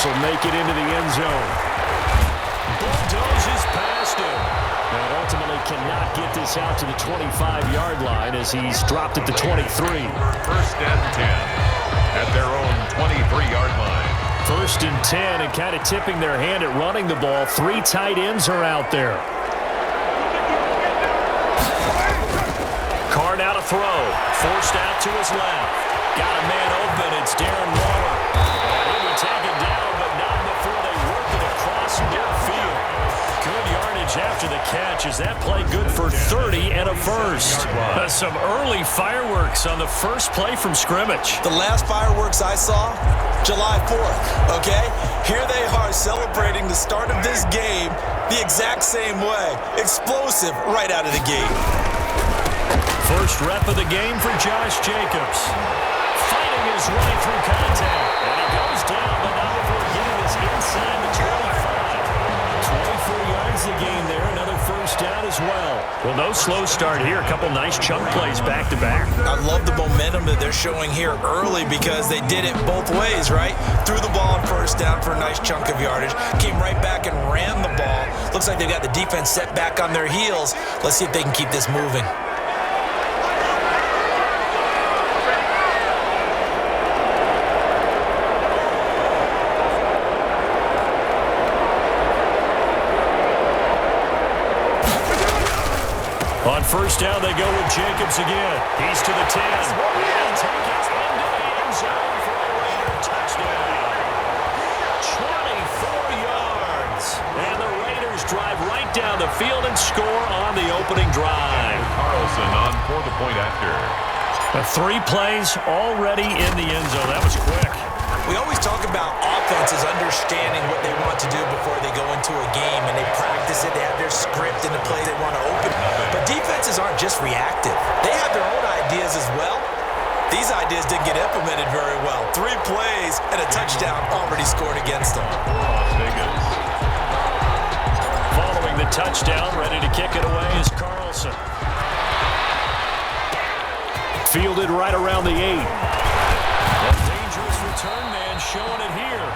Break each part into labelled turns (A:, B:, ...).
A: This will make it into the end zone. Bulldozes past him. And ultimately cannot get this out to the 25-yard line as he's dropped at the 23.
B: First and 10 at their own 23-yard line.
A: First and 10, and kind of tipping their hand at running the ball. 3 tight ends are out there. Carr now to throw. Forced out to his left. Got a man open. It's Darren Waller. He'll be taken down, but not before they work it across midfield. Good yardage after the catch. Is that play good for 30 and a first? Some early fireworks on the first play from scrimmage.
C: The last fireworks I saw, July 4th, okay? Here they are celebrating the start of this game the exact same way. Explosive right out of the gate.
A: First rep of the game for Josh Jacobs. Fighting his way through contact. And he goes down, but not before getting this inside the 25. 24 yards a game there. Another first down as well. Well, no slow start here. A couple nice chunk plays back-to-back.
C: I love the momentum that they're showing here early because they did it both ways, right? Threw the ball on first down for a nice chunk of yardage. Came right back and ran the ball. Looks like they've got the defense set back on their heels. Let's see if they can keep this moving.
A: On first down, they go with Jacobs again. He's to the 10. And take it into the end zone for a Raider touchdown. 24 yards. And the Raiders drive right down the field and score on the opening drive.
B: Carlson on for the point after.
A: 3 plays already in the end zone. That was quick.
C: We always talk about offenses understanding what they want to do before they go into a game, and they practice it. They have their script and the play they want to open. But defenses aren't just reactive. They have their own ideas as well. These ideas didn't get implemented very well. 3 plays and a touchdown already scored against them.
B: Las Vegas.
A: Following the touchdown, ready to kick it away is Carlson. Fielded right around the 8. A dangerous return man showing it here.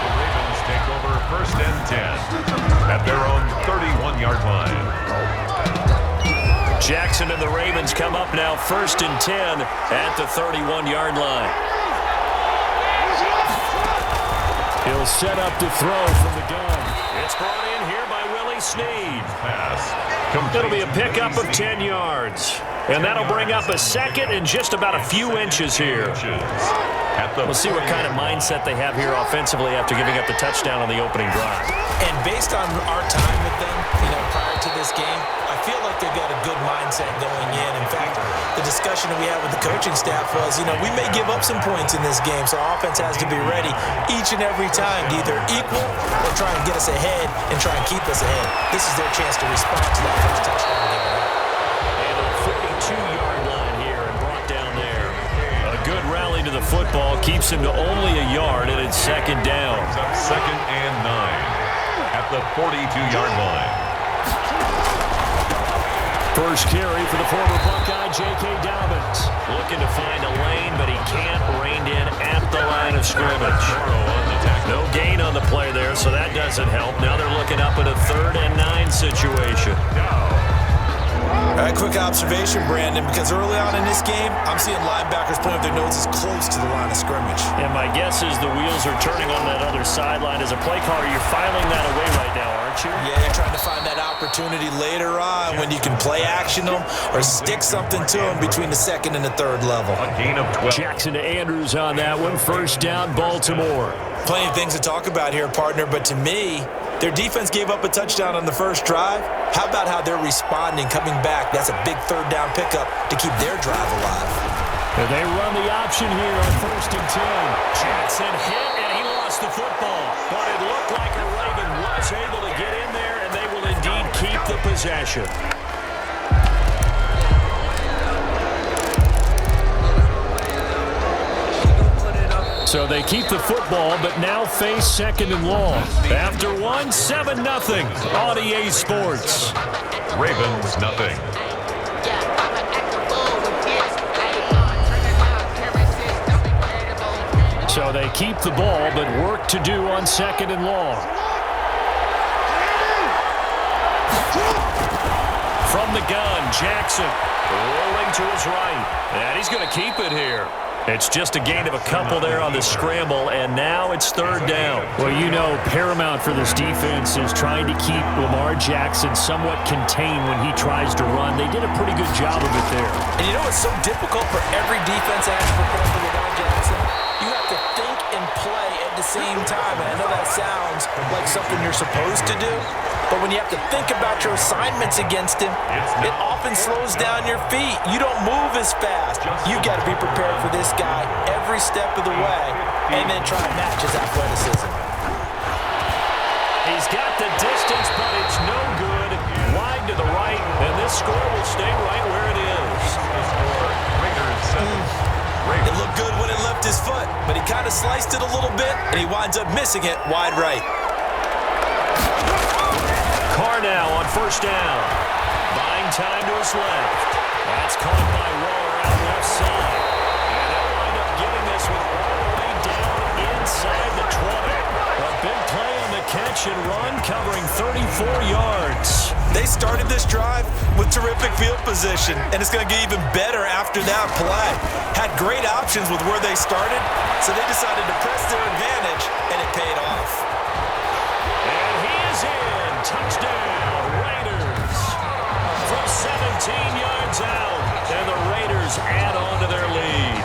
B: The Ravens take over first and 10 at their own 31-yard line.
A: Jackson and the Ravens come up now first and 10 at the 31-yard line. He'll set up to throw from the gun. It's brought in here by Willie Snead.
B: Pass.
A: It'll be a pickup of 10 yards. And that'll bring up a second and just about a few inches here. We'll see what kind of mindset they have here offensively after giving up the touchdown on the opening drive.
C: And based on our time with them, prior to this game, I feel like they've got a good mindset going in. In fact, the discussion that we had with the coaching staff was, we may give up some points in this game, so our offense has to be ready each and every time to either equal or try and get us ahead and try and keep us ahead. This is their chance to respond to that first touchdown given up.
A: And a 42-yard line here and brought down there. A good rally to the football keeps him to only a yard, and it's second down.
B: Second and 9 at the 42-yard line.
A: First carry for the former Buckeye, J.K. Dobbins. Looking to find a lane, but he can't. Reined in at the line of scrimmage. No gain on the play there, so that doesn't help. Now they're looking up at a 3rd and 9 situation.
C: All right, quick observation, Brandon, because early on in this game, I'm seeing linebackers putting their noses close to the line of scrimmage.
A: And my guess is the wheels are turning on that other sideline. As a play caller, you're filing that away right now, aren't you?
C: Yeah, you're trying to find that opportunity later on when you can play action them or stick something to them between the 2nd and the 3rd level.
B: A gain of 12.
A: Jackson to Andrews on that one. First down, Baltimore.
C: Plenty of things to talk about here, partner, but to me, their defense gave up a touchdown on the first drive. How about how they're responding, coming back? That's a big 3rd down pickup to keep their drive alive.
A: And they run the option here on first and 10. Jackson hit, and he lost the football. But it looked like a Raven was able to get in there, and they will indeed keep the possession. So they keep the football, but now face 2nd and long. After 1, 7-0 on EA Sports.
B: Ravens nothing.
A: So So they keep the ball, but work to do on 2nd and long. From the gun, Jackson rolling to his right. And he's going to keep it here. It's just a gain of a couple there on the scramble, and now it's 3rd down. Well, you know, paramount for this defense is trying to keep Lamar Jackson somewhat contained when he tries to run. They did a pretty good job of it there.
C: And you know what's so difficult for every defense that has to prepare for Lamar Jackson? You have to think and play at the same time. And I know that sounds like something you're supposed to do, but when you have to think about your assignments against him, it often slows down your feet. You don't move as fast. You got to be prepared for this guy every step of the way and then try to match his athleticism.
A: He's got the distance, but it's no good. Wide to the right, and this score will stay right where it is.
C: It looked good when it left his foot, but he kind of sliced it a little bit, and he winds up missing it wide right.
A: Carr now on 1st down. Buying time to his left. That's caught by Waller out left side. And they'll wind up getting this one all the way down inside the 20. A big play on the catch and run, covering 34 yards.
C: They started this drive with terrific field position, and it's going to get even better after that play. Had great options with where they started, so they decided to press their advantage, and it paid off.
A: And he is in. Touchdown, Raiders. From 17 yards out, and the Raiders add on to their lead.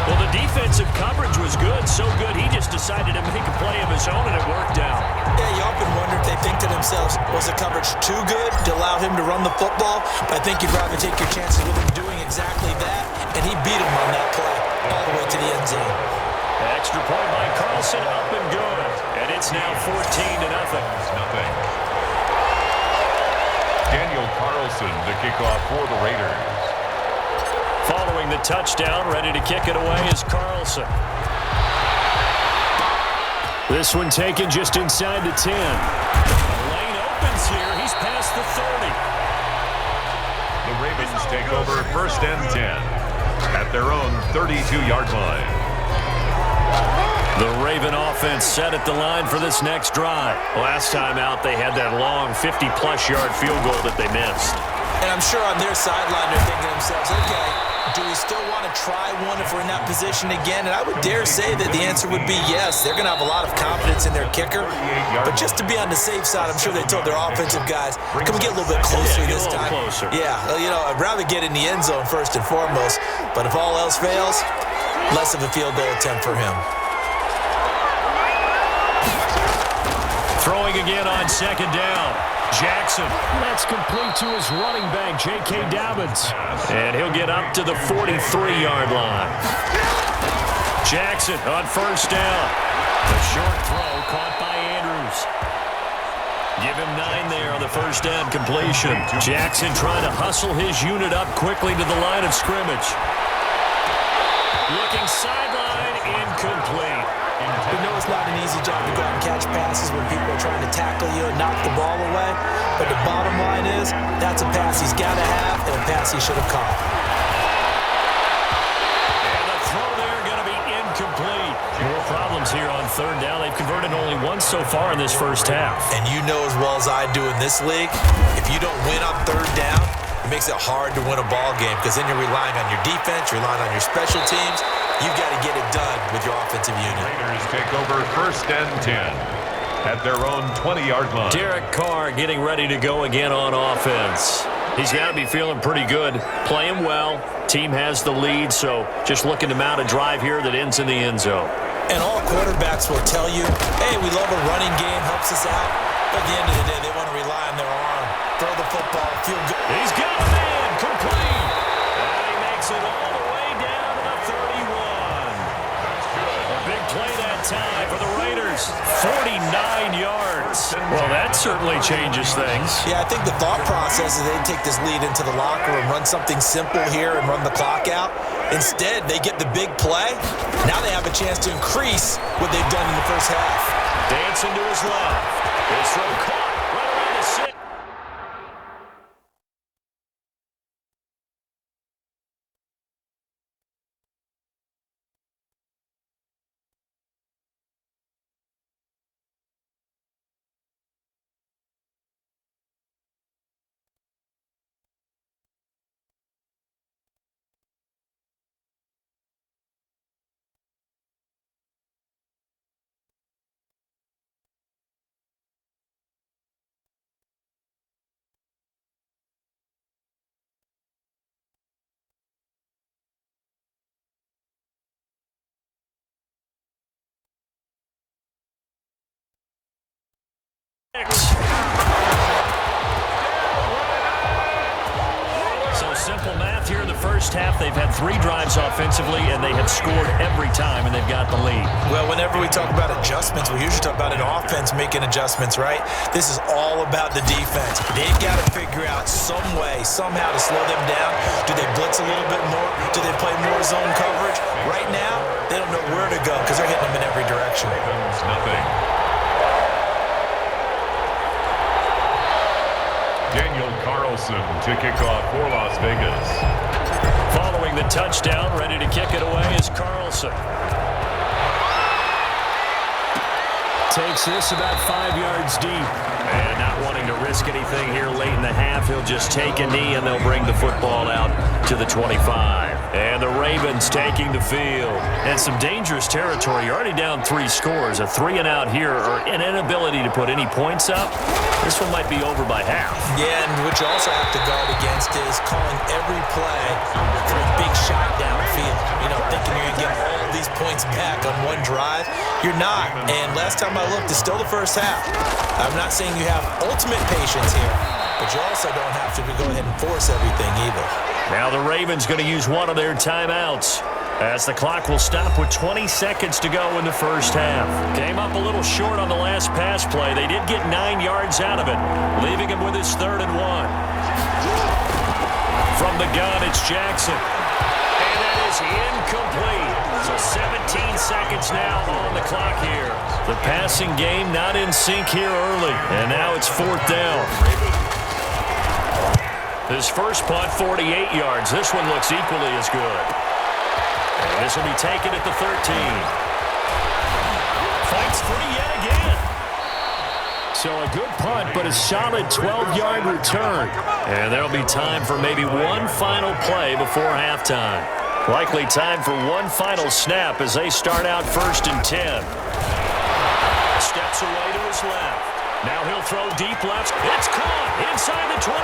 A: Well, the defensive coverage was good, so good he just decided to make a play of his own, and it worked out.
C: Yeah, you often wonder if they think to themselves, was the coverage too good to allow him to run the football? But I think you'd rather take your chances with him doing exactly that, and he beat him on that play all the way to the end zone.
A: Extra point by Carlson, up and good. And it's now 14-0.
B: Daniel Carlson to kick off for the Raiders.
A: Following the touchdown, ready to kick it away is Carlson. This one taken just inside the 10. The lane opens here. He's past the 30.
B: The Ravens take over 1st and 10 at their own 32-yard line.
A: The Raven offense set at the line for this next drive. Last time out, they had that long 50-plus yard field goal that they missed.
C: And I'm sure on their sideline they're thinking to themselves, okay, do we still want to try one if we're in that position again? And I would dare say that the answer would be yes. They're going to have a lot of confidence in their kicker. But just to be on the safe side, I'm sure they told their offensive guys, come get a little bit closer this time.
A: Closer.
C: Yeah, you know, I'd rather get in the end zone first and foremost. But if all else fails, less of a field goal attempt for him.
A: Throwing again on 2nd down. Jackson. That's complete to his running back, J.K. Dobbins. And he'll get up to the 43-yard line. Jackson on 1st down. The short throw caught by Andrews. Give him 9 there on the 1st down completion. Jackson trying to hustle his unit up quickly to the line of scrimmage. Looking sideline, incomplete.
C: We know it's not an easy job to go out and catch passes when people are trying to tackle you and knock the ball away. But the bottom line is, that's a pass he's got to have and a pass he should have caught.
A: And the throw there going to be incomplete. More problems here on 3rd down. They've converted only once so far in this first half.
C: And you know as well as I do in this league, if you don't win on 3rd down, it makes it hard to win a ball game because then you're relying on your defense, you're relying on your special teams. You've got to get it done with your offensive unit.
B: Raiders take over 1st and 10 at their own 20-yard line.
A: Derek Carr getting ready to go again on offense. He's got to be feeling pretty good, playing well. Team has the lead, so just looking to mount a drive here that ends in the end zone.
C: And all quarterbacks will tell you, hey, we love a running game, helps us out. But at the end of the day, they want to rely on their arm. Throw the football, feel good.
A: He's got a man, complete. And he makes it all the way down to the 31. A big play that time for the Raiders. 49 yards. Well, that certainly changes things.
C: Yeah, I think the thought process is they take this lead into the locker room, run something simple here and run the clock out. Instead, they get the big play. Now they have a chance to increase what they've done in the first half.
A: Dancing to his left. His throw caught. So simple math here in the first half. They've had 3 drives offensively, and they have scored every time, and they've got the lead.
C: Well, whenever we talk about adjustments, we usually talk about an offense making adjustments, right? This is all about the defense. They've got to figure out some way, somehow to slow them down. Do they blitz a little bit more? Do they play more zone coverage? Right now, they don't know where to go because they're hitting them in every direction.
B: Nothing. Daniel Carlson to kick off for Las Vegas.
A: Following the touchdown, ready to kick it away is Carlson. Takes this about 5 yards deep. And not wanting to risk anything here late in the half, he'll just take a knee and they'll bring the football out to the 25. And the Ravens taking the field. And some dangerous territory. You're already down 3 scores. A 3-and-out here, or an inability to put any points up. This one might be over by half.
C: Yeah, and what you also have to guard against is calling every play for a big shot downfield. You know, thinking you're going to get all these points back on one drive. You're not. And last time I looked, it's still the first half. I'm not saying you have ultimate patience here, but you also don't have to go ahead and force everything either.
A: Now the Ravens going to use one of their timeouts, as the clock will stop with 20 seconds to go in the first half. Came up a little short on the last pass play. They did get 9 yards out of it, leaving him with his 3rd and 1. From the gun, it's Jackson. And that is incomplete. So 17 seconds now on the clock here. The passing game not in sync here early. And now it's 4th down. His first punt, 48 yards. This one looks equally as good. And this will be taken at the 13. Fights free yet again. So a good punt, but a solid 12-yard return. And there'll be time for maybe one final play before halftime. Likely time for one final snap as they start out 1st and 10. Steps away to his left. Now he'll throw deep left. It's caught inside the 25.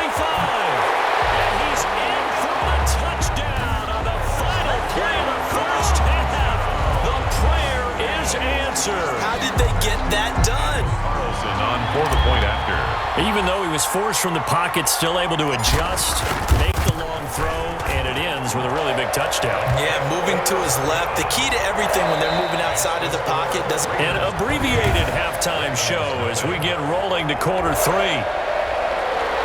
A: And he's in for a touchdown on the final play of the first half. The prayer is answered.
C: How did they get that done?
B: Carlson on for the point after.
A: Even though he was forced from the pocket, still able to adjust, make the long throw, and it ends with a really big touchdown.
C: Yeah, moving to his left. The key to everything when they're moving outside of the pocket doesn't...
A: An abbreviated halftime show as we get rolling to quarter 3.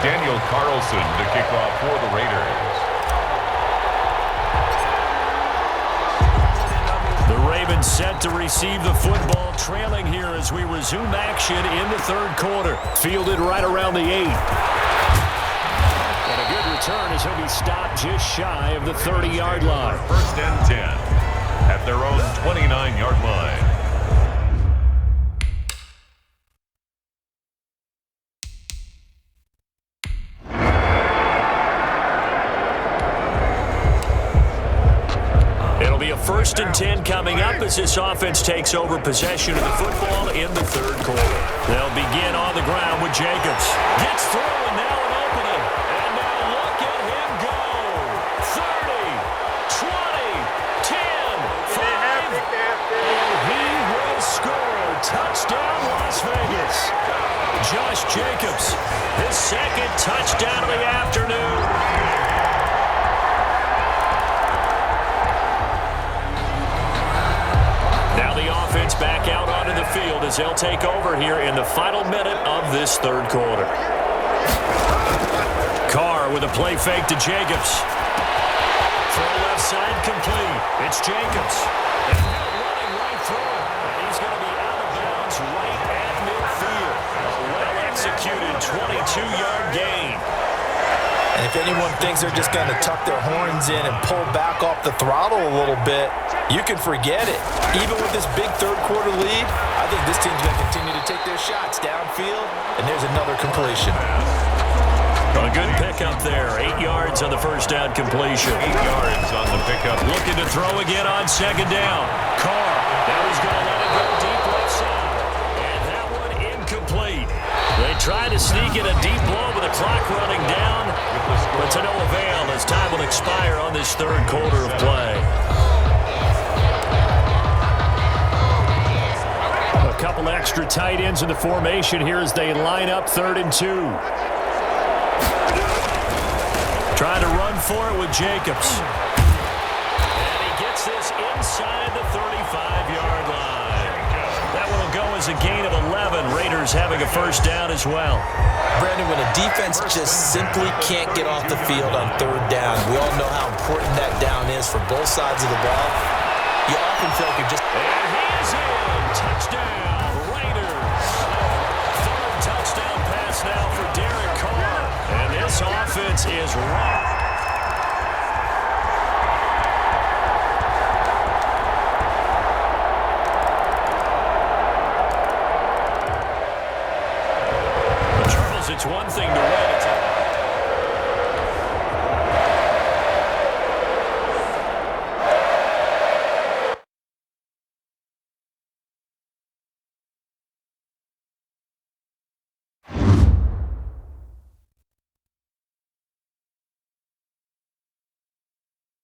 B: Daniel Carlson to kick off for the Raiders.
A: The Ravens set to receive the football, trailing here as we resume action in the 3rd quarter. Fielded right around the 8. And a good return as he'll be stopped just shy of the 30-yard line.
B: 1st and 10 at their own 29-yard line.
A: It'll be a 1st and 10 coming up as this offense takes over possession of the football in the 3rd quarter. They'll begin on the ground with Jacobs. Gets through and now an opening. And now look at him go. 30, 20, 10, 5. And he will score. Touchdown, Las Vegas. Josh Jacobs, his 2nd touchdown of the afternoon. Back out onto the field as they'll take over here in the final minute of this 3rd quarter. Carr with a play fake to Jacobs. Throw left side complete. It's Jacobs. And now running right through him. And he's going to be out of bounds right at midfield. A well-executed 22-yard gain.
C: And if anyone thinks they're just going to tuck their horns in and pull back off the throttle a little bit, you can forget it. Even with this big 3rd quarter lead, I think this team's going to continue to take their shots downfield, and there's another completion.
A: A good pickup there. 8 yards on the first down completion.
B: 8 yards on the pickup.
A: Looking to throw again on 2nd down. Carr. Now he's going to let it go deep left side. And that one incomplete. They try to sneak in a deep blow with the clock running down, but to no avail as time will expire on this 3rd quarter of play. A couple extra tight ends in the formation here as they line up 3rd and 2. Trying to run for it with Jacobs. And he gets this inside the 35-yard line. That one will go as a gain of 11. Raiders having a first down as well.
C: Brandon, when a defense just simply can't get off the field on 3rd down, we all know how important that down is for both sides of the ball. You often feel like you're just...
A: And he is in. Touchdown, Raiders. 3rd touchdown pass now for Derek Carr. And this offense is rocked. It's one thing to win.